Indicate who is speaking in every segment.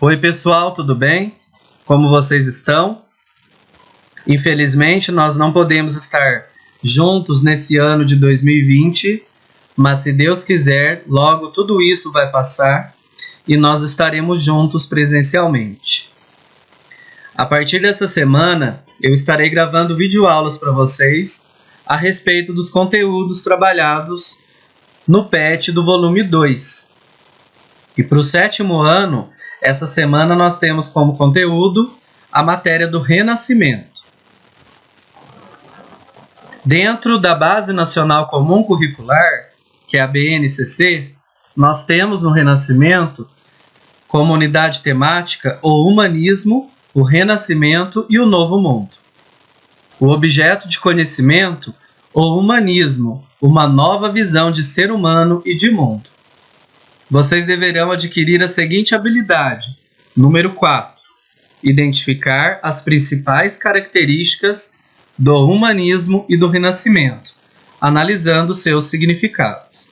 Speaker 1: Oi pessoal, tudo bem? Como vocês estão? Infelizmente nós não podemos estar juntos nesse ano de 2020, mas se Deus quiser, logo tudo isso vai passar e nós estaremos juntos presencialmente. A partir dessa semana, eu estarei gravando videoaulas para vocês a respeito dos conteúdos trabalhados no PET do volume 2. E para o 7º ano, essa semana nós temos como conteúdo a matéria do Renascimento. Dentro da Base Nacional Comum Curricular, que é a BNCC, nós temos no Renascimento como unidade temática o humanismo, o renascimento e o novo mundo. O objeto de conhecimento, o humanismo, uma nova visão de ser humano e de mundo. Vocês deverão adquirir a seguinte habilidade. Número 4. Identificar as principais características do humanismo e do renascimento, analisando seus significados.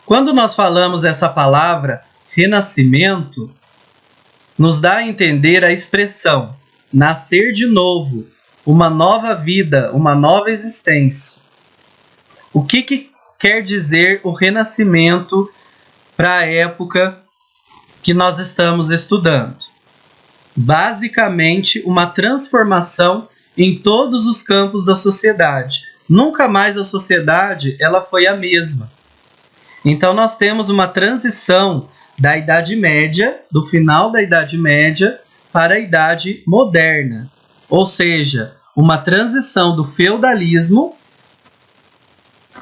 Speaker 1: Quando nós falamos essa palavra renascimento, nos dá a entender a expressão nascer de novo, uma nova vida, uma nova existência. O que quer dizer o renascimento para a época que nós estamos estudando? Basicamente, uma transformação em todos os campos da sociedade. Nunca mais a sociedade ela foi a mesma. Então, nós temos uma transição da Idade Média, do final da Idade Média, para a Idade Moderna. Ou seja, uma transição do feudalismo,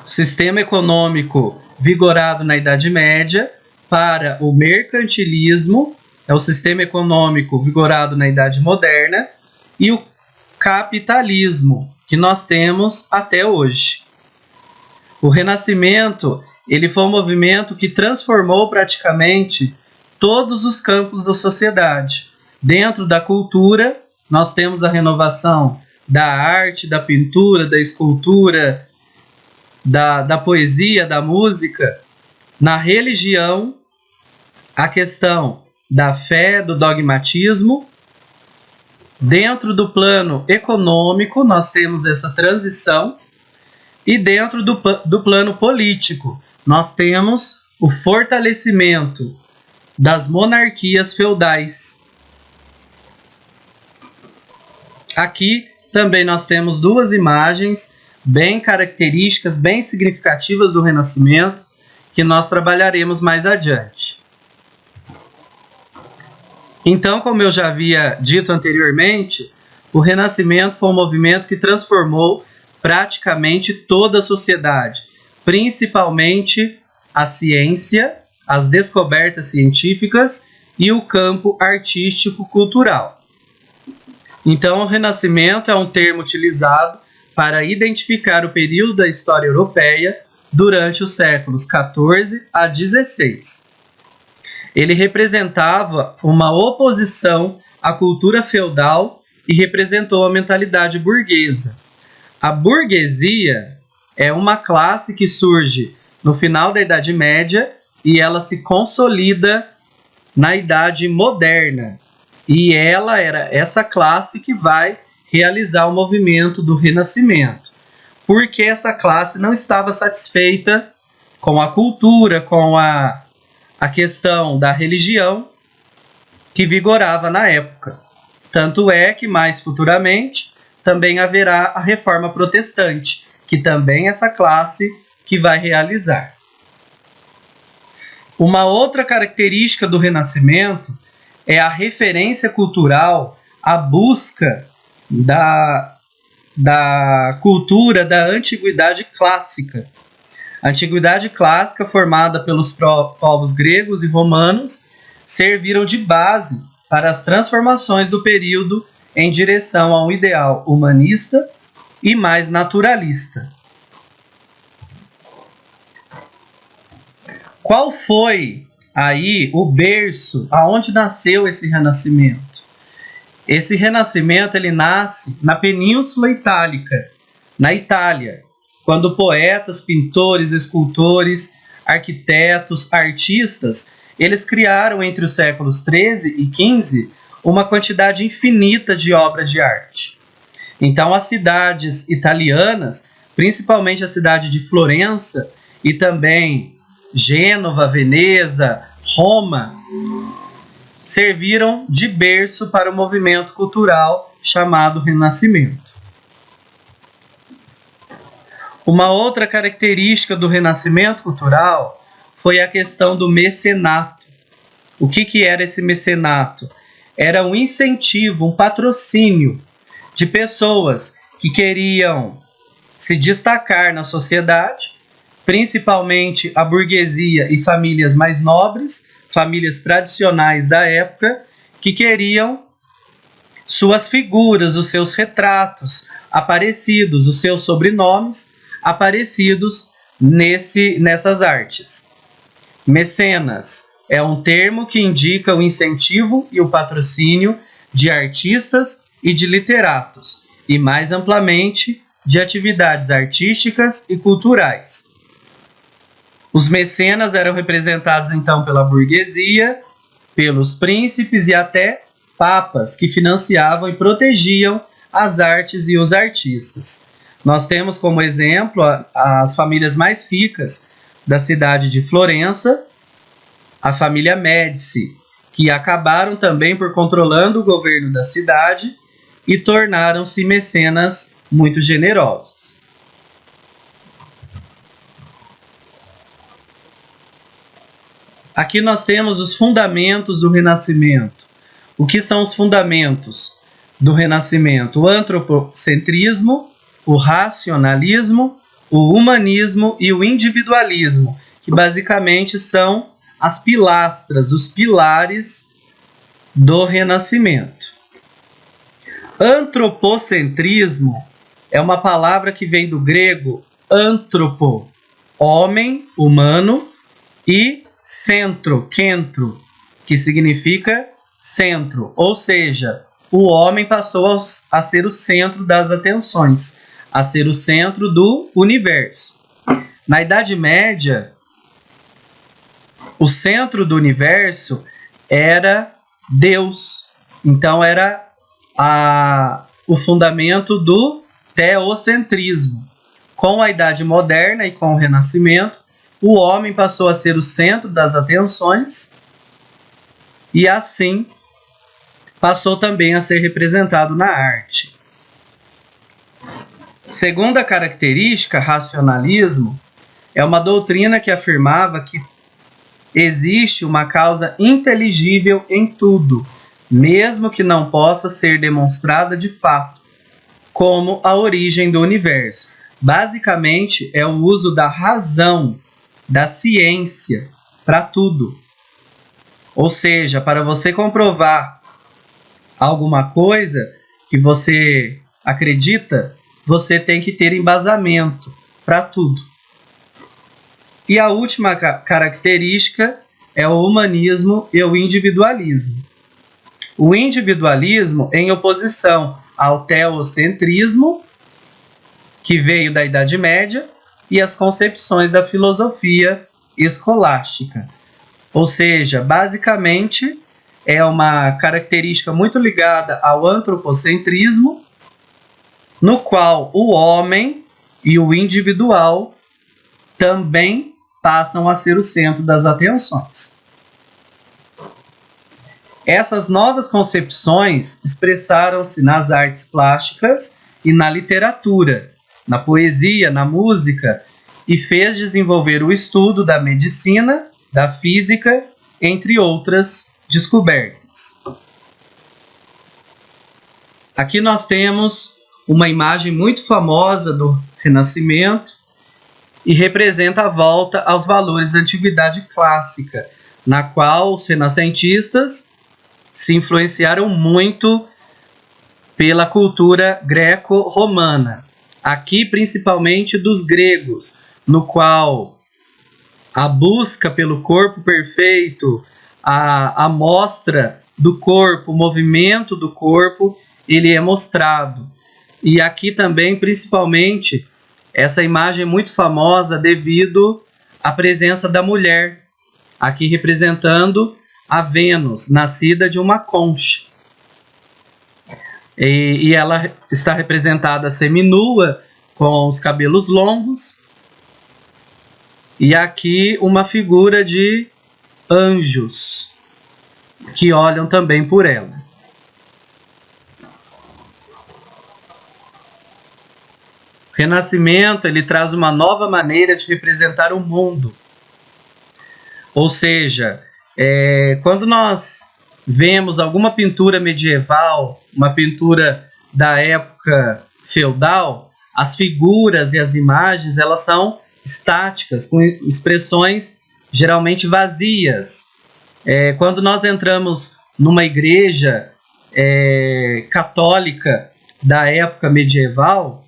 Speaker 1: sistema econômico vigorado na Idade Média, para o mercantilismo, é o sistema econômico vigorado na Idade Moderna, e o capitalismo, que nós temos até hoje. O Renascimento, ele foi um movimento que transformou praticamente todos os campos da sociedade. Dentro da cultura, nós temos a renovação da arte, da pintura, da escultura, da poesia, da música. Na religião, a questão da fé, do dogmatismo. Dentro do plano econômico, nós temos essa transição. E dentro do plano político, nós temos o fortalecimento das monarquias feudais. Aqui também nós temos duas imagens bem características, bem significativas do Renascimento, que nós trabalharemos mais adiante. Então, como eu já havia dito anteriormente, o Renascimento foi um movimento que transformou praticamente toda a sociedade, principalmente a ciência, as descobertas científicas e o campo artístico-cultural. Então, o Renascimento é um termo utilizado para identificar o período da história europeia durante os séculos XIV a XVI. Ele representava uma oposição à cultura feudal e representou a mentalidade burguesa. A burguesia é uma classe que surge no final da Idade Média e ela se consolida na Idade Moderna. E ela era essa classe que vai realizar o movimento do Renascimento. Porque essa classe não estava satisfeita com a cultura, com a questão da religião que vigorava na época. Tanto é que mais futuramente também haverá a reforma protestante, que também é essa classe que vai realizar. Uma outra característica do Renascimento é a referência cultural, a busca da cultura da Antiguidade Clássica. A Antiguidade Clássica, formada pelos povos gregos e romanos, serviram de base para as transformações do período em direção a um ideal humanista e mais naturalista. Qual foi aí o berço, aonde nasceu esse renascimento? Esse renascimento ele nasce na Península Itálica, na Itália, quando poetas, pintores, escultores, arquitetos, artistas, eles criaram entre os séculos XIII e XV uma quantidade infinita de obras de arte. Então, as cidades italianas, principalmente a cidade de Florença e também Gênova, Veneza, Roma, serviram de berço para o movimento cultural chamado Renascimento. Uma outra característica do Renascimento cultural foi a questão do mecenato. O que era esse mecenato? Era um incentivo, um patrocínio de pessoas que queriam se destacar na sociedade, principalmente a burguesia e famílias mais nobres, famílias tradicionais da época, que queriam suas figuras, os seus retratos aparecidos, os seus sobrenomes aparecidos nessas artes. Mecenas é um termo que indica o incentivo e o patrocínio de artistas e de literatos, e mais amplamente de atividades artísticas e culturais. Os mecenas eram representados então pela burguesia, pelos príncipes e até papas que financiavam e protegiam as artes e os artistas. Nós temos como exemplo as famílias mais ricas da cidade de Florença, a família Médici, que acabaram também por controlando o governo da cidade e tornaram-se mecenas muito generosos. Aqui nós temos os fundamentos do Renascimento. O que são os fundamentos do Renascimento? O antropocentrismo, o racionalismo, o humanismo e o individualismo, que basicamente são as pilastras, os pilares do Renascimento. Antropocentrismo é uma palavra que vem do grego antropo, homem, humano, e centro, kentro, que significa centro, ou seja, o homem passou a ser o centro das atenções, a ser o centro do universo. Na Idade Média, o centro do universo era Deus. Então era o fundamento do teocentrismo. Com a Idade Moderna e com o Renascimento, o homem passou a ser o centro das atenções e assim passou também a ser representado na arte. Segunda característica, racionalismo, é uma doutrina que afirmava que existe uma causa inteligível em tudo, mesmo que não possa ser demonstrada de fato, como a origem do universo. Basicamente, é o uso da razão, da ciência, para tudo. Ou seja, para você comprovar alguma coisa que você acredita, você tem que ter embasamento para tudo. E a última característica é o humanismo e o individualismo. O individualismo em oposição ao teocentrismo, que veio da Idade Média, e as concepções da filosofia escolástica. Ou seja, basicamente, é uma característica muito ligada ao antropocentrismo, no qual o homem e o individual também passam a ser o centro das atenções. Essas novas concepções expressaram-se nas artes plásticas e na literatura, na poesia, na música, e fez desenvolver o estudo da medicina, da física, entre outras descobertas. Aqui nós temos uma imagem muito famosa do Renascimento e representa a volta aos valores da antiguidade clássica, na qual os renascentistas se influenciaram muito pela cultura greco-romana. Aqui, principalmente dos gregos, no qual a busca pelo corpo perfeito, a mostra do corpo, o movimento do corpo, ele é mostrado. E aqui também, principalmente, essa imagem é muito famosa devido à presença da mulher. aqui representando a Vênus, nascida de uma concha. E ela está representada seminua, com os cabelos longos. E aqui uma figura de anjos, que olham também por ela. O Renascimento, ele traz uma nova maneira de representar o mundo. Ou seja, quando nós vemos alguma pintura medieval, uma pintura da época feudal, as figuras e as imagens, elas são estáticas, com expressões geralmente vazias. Quando nós entramos numa igreja católica da época medieval,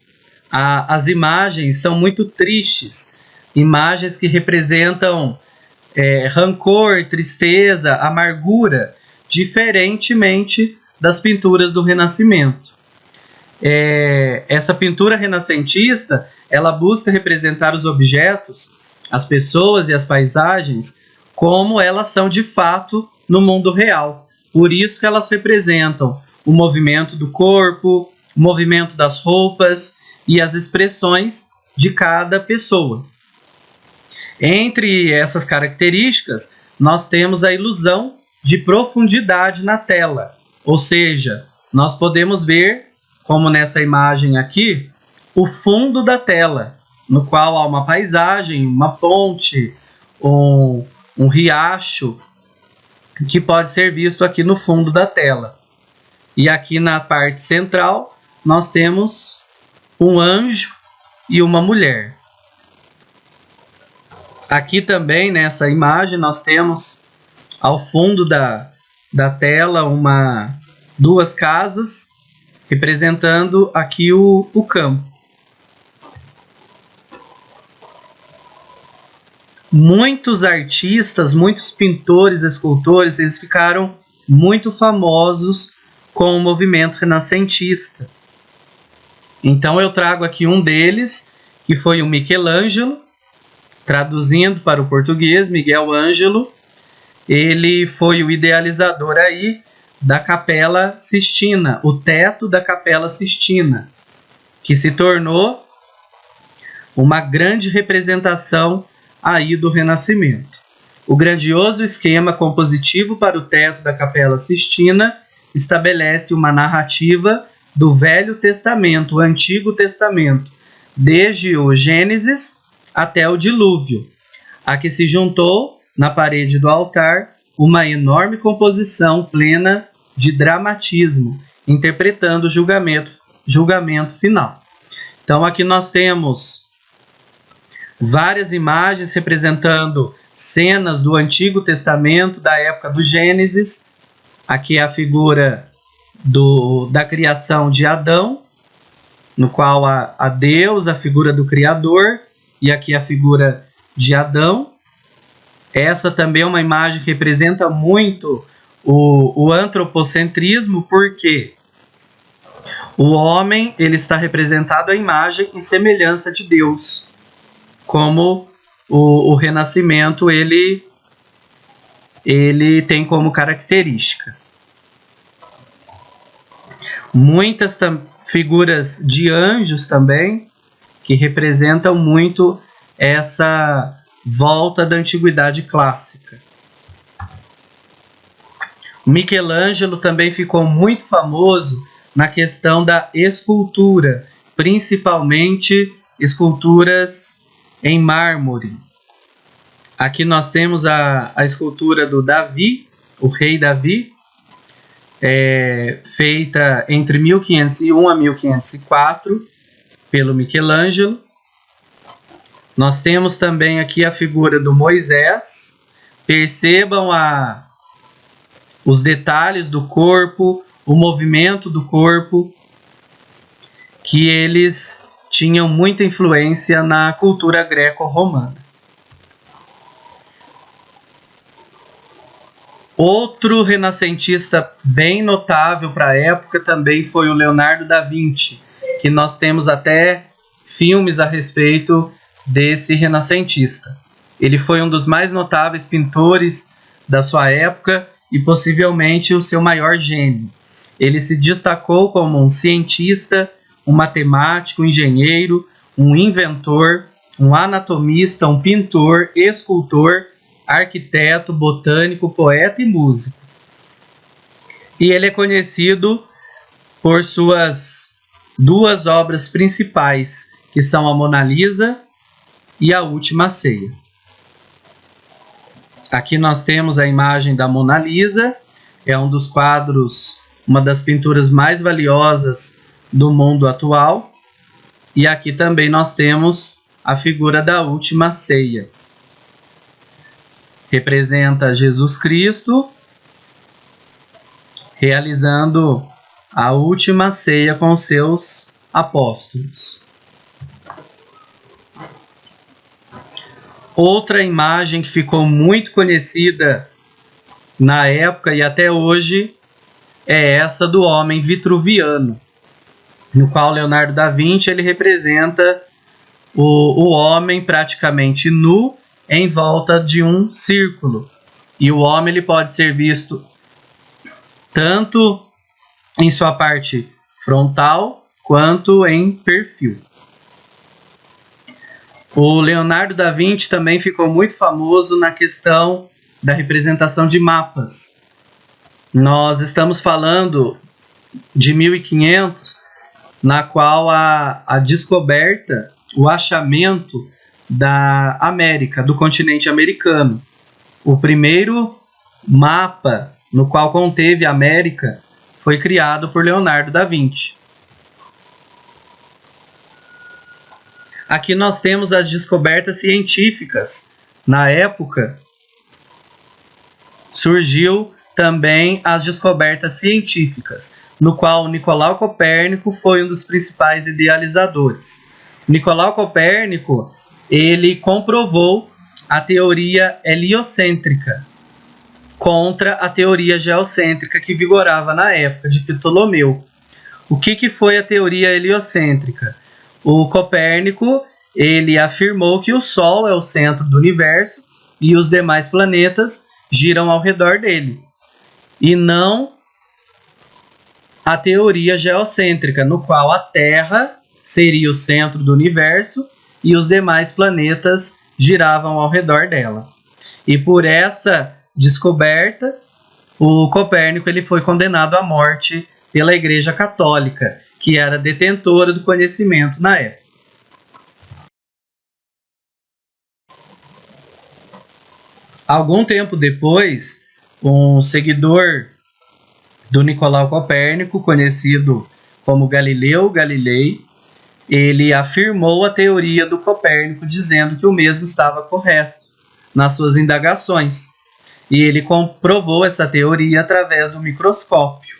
Speaker 1: as imagens são muito tristes, imagens que representam rancor, tristeza, amargura, diferentemente das pinturas do Renascimento. Essa pintura renascentista, ela busca representar os objetos, as pessoas e as paisagens como elas são de fato no mundo real. Por isso que elas representam o movimento do corpo, o movimento das roupas e as expressões de cada pessoa. Entre essas características, nós temos a ilusão de profundidade na tela, ou seja, nós podemos ver, como nessa imagem aqui, o fundo da tela, no qual há uma paisagem, uma ponte, um riacho, que pode ser visto aqui no fundo da tela. E aqui na parte central, nós temos um anjo e uma mulher. Aqui também, nessa imagem, nós temos ao fundo da tela duas casas, representando aqui o campo. Muitos artistas, muitos pintores, escultores, eles ficaram muito famosos com o movimento renascentista. Então eu trago aqui um deles, que foi o Michelangelo, traduzindo para o português, Miguel Ângelo. Ele foi o idealizador aí da Capela Sistina, o teto da Capela Sistina, que se tornou uma grande representação aí do Renascimento. O grandioso esquema compositivo para o teto da Capela Sistina estabelece uma narrativa do Velho Testamento, o Antigo Testamento, desde o Gênesis até o Dilúvio, a que se juntou, na parede do altar, uma enorme composição plena de dramatismo, interpretando o julgamento final. Então aqui nós temos várias imagens representando cenas do Antigo Testamento, da época do Gênesis. Aqui é a figura da criação de Adão, no qual há Deus, a figura do Criador, e aqui a figura de Adão. Essa também é uma imagem que representa muito o antropocentrismo, porque o homem ele está representado à imagem e semelhança de Deus, como o Renascimento ele tem como característica. Muitas figuras de anjos também, que representam muito essa volta da antiguidade clássica. Michelangelo também ficou muito famoso na questão da escultura, principalmente esculturas em mármore. Aqui nós temos a escultura do Davi, o rei Davi, feita entre 1501 a 1504 pelo Michelangelo. Nós temos também aqui a figura do Moisés. Percebam os detalhes do corpo, o movimento do corpo, que eles tinham muita influência na cultura greco-romana. Outro renascentista bem notável para a época também foi o Leonardo da Vinci, que nós temos até filmes a respeito desse renascentista. Ele foi um dos mais notáveis pintores da sua época e possivelmente o seu maior gênio. Ele se destacou como um cientista, um matemático, um engenheiro, um inventor, um anatomista, um pintor, escultor, arquiteto, botânico, poeta e músico. E ele é conhecido por suas duas obras principais, que são a Mona Lisa e a Última Ceia. Aqui nós temos a imagem da Mona Lisa, é um dos quadros, uma das pinturas mais valiosas do mundo atual. E aqui também nós temos a figura da Última Ceia. Representa Jesus Cristo realizando a última ceia com seus apóstolos. Outra imagem que ficou muito conhecida na época e até hoje é essa do homem vitruviano, no qual Leonardo da Vinci ele representa o homem praticamente nu em volta de um círculo. E o homem ele pode ser visto tanto em sua parte frontal quanto em perfil. O Leonardo da Vinci também ficou muito famoso na questão da representação de mapas. Nós estamos falando de 1500, na qual a descoberta, o achamento da América, do continente americano. O primeiro mapa no qual conteve a América foi criado por Leonardo da Vinci. Aqui nós temos as descobertas científicas. Na época, surgiu também as descobertas científicas, no qual Nicolau Copérnico foi um dos principais idealizadores. Nicolau Copérnico, ele comprovou a teoria heliocêntrica contra a teoria geocêntrica que vigorava na época de Ptolomeu. O que foi a teoria heliocêntrica? O Copérnico, ele afirmou que o Sol é o centro do universo e os demais planetas giram ao redor dele. E não a teoria geocêntrica, no qual a Terra seria o centro do universo e os demais planetas giravam ao redor dela. E por essa descoberta, o Copérnico ele foi condenado à morte pela Igreja Católica, que era detentora do conhecimento na época. Algum tempo depois, um seguidor do Nicolau Copérnico, conhecido como Galileu Galilei, ele afirmou a teoria do Copérnico, dizendo que o mesmo estava correto nas suas indagações. E ele comprovou essa teoria através do microscópio.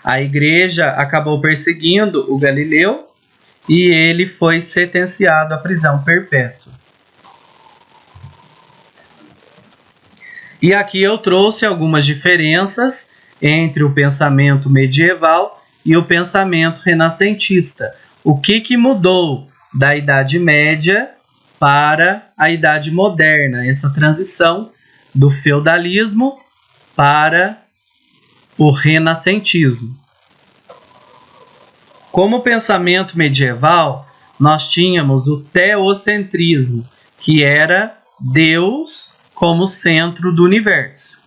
Speaker 1: A igreja acabou perseguindo o Galileu e ele foi sentenciado à prisão perpétua. E aqui eu trouxe algumas diferenças entre o pensamento medieval e o pensamento renascentista. O que mudou da Idade Média para a Idade Moderna, essa transição do feudalismo para o renascentismo. Como pensamento medieval, nós tínhamos o teocentrismo, que era Deus como centro do universo.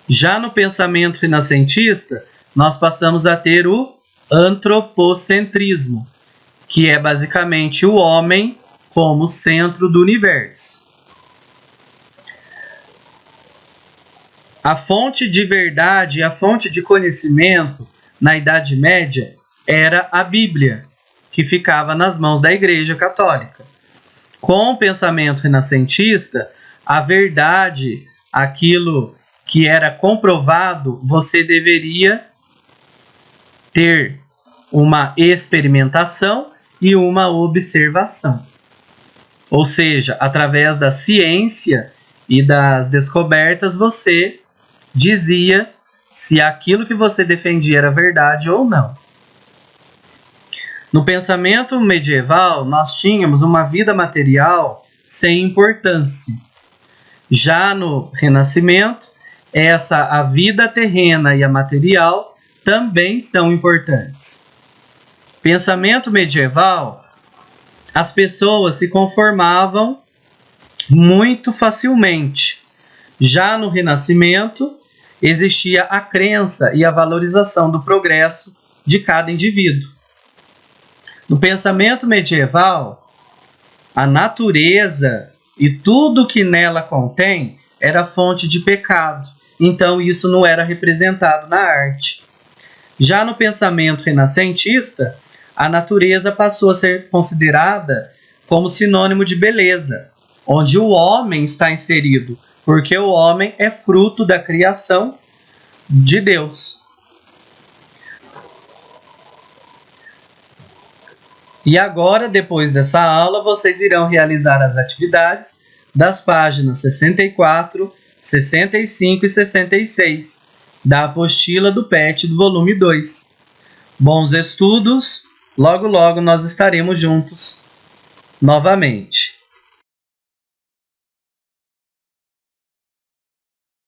Speaker 1: Já no pensamento renascentista, nós passamos a ter o antropocentrismo, que é basicamente o homem como centro do universo. A fonte de verdade, a fonte de conhecimento na Idade Média era a Bíblia, que ficava nas mãos da Igreja Católica. Com o pensamento renascentista, a verdade, aquilo que era comprovado, você deveria ter uma experimentação e uma observação. Ou seja, através da ciência e das descobertas, você dizia se aquilo que você defendia era verdade ou não. No pensamento medieval, nós tínhamos uma vida material sem importância. Já no Renascimento, a vida terrena e a material também são importantes. Pensamento medieval, as pessoas se conformavam muito facilmente. Já no Renascimento, existia a crença e a valorização do progresso de cada indivíduo. No pensamento medieval, a natureza e tudo que nela contém era fonte de pecado, então isso não era representado na arte. Já no pensamento renascentista, a natureza passou a ser considerada como sinônimo de beleza, onde o homem está inserido, porque o homem é fruto da criação de Deus. E agora, depois dessa aula, vocês irão realizar as atividades das páginas 64, 65 e 66 da apostila do PET do volume 2. Bons estudos, logo logo nós estaremos juntos novamente.